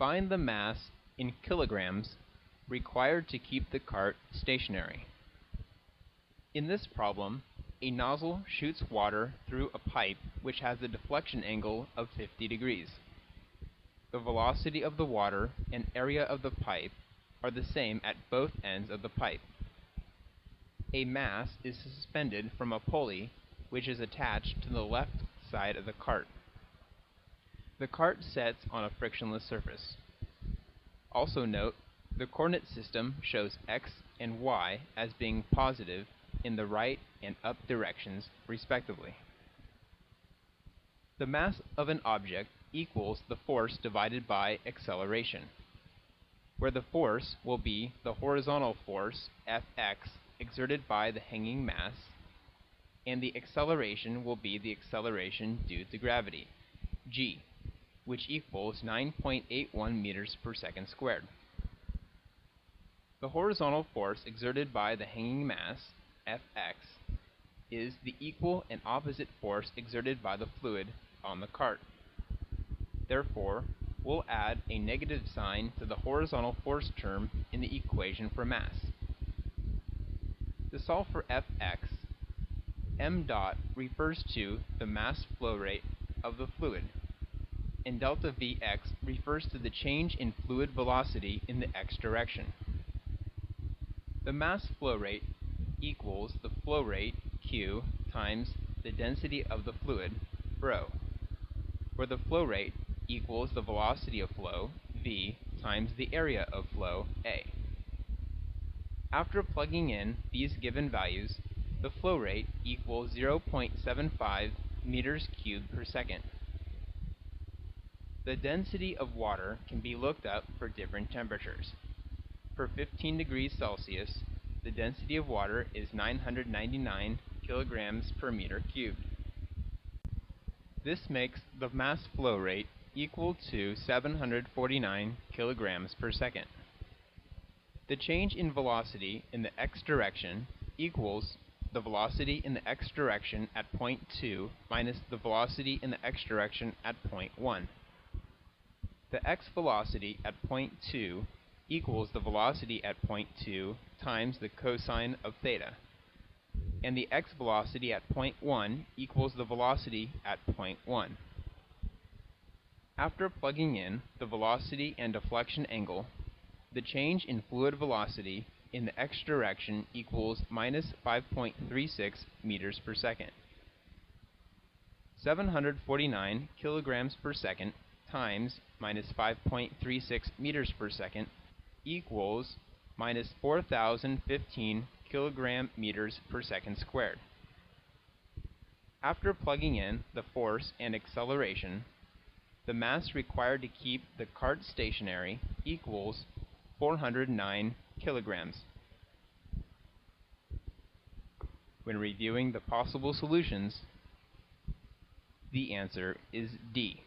Find the mass in kilograms required to keep the cart stationary. In this problem, a nozzle shoots water through a pipe which has a deflection angle of 50 degrees. The velocity of the water and area of the pipe are the same at both ends of the pipe. A mass is suspended from a pulley which is attached to the left side of the cart. The cart sets on a frictionless surface. Also note, the coordinate system shows x and y as being positive in the right and up directions, respectively. The mass of an object equals the force divided by acceleration, where the force will be the horizontal force Fx exerted by the hanging mass, and the acceleration will be the acceleration due to gravity, g, which equals 9.81 meters per second squared. The horizontal force exerted by the hanging mass, Fx, is the equal and opposite force exerted by the fluid on the cart. Therefore, we'll add a negative sign to the horizontal force term in the equation for mass. To solve for Fx, m dot refers to the mass flow rate of the fluid, and delta Vx refers to the change in fluid velocity in the x direction. The mass flow rate equals the flow rate, Q, times the density of the fluid, ρ, where the flow rate equals the velocity of flow, V, times the area of flow, A. After plugging in these given values, the flow rate equals 0.75 meters cubed per second. The density of water can be looked up for different temperatures. For 15 degrees Celsius, the density of water is 999 kilograms per meter cubed. This makes the mass flow rate equal to 749 kilograms per second. The change in velocity in the x direction equals the velocity in the x direction at point 2 minus the velocity in the x direction at point 1. The x velocity at point 2 equals the velocity at point 2 times the cosine of theta, and the x velocity at point 1 equals the velocity at point 1. After plugging in the velocity and deflection angle, the change in fluid velocity in the x direction equals minus 5.36 meters per second. 749 kilograms per second times minus 5.36 meters per second equals minus 4,015 kilogram meters per second squared. After plugging in the force and acceleration, the mass required to keep the cart stationary equals 409 kilograms. When reviewing the possible solutions, the answer is D.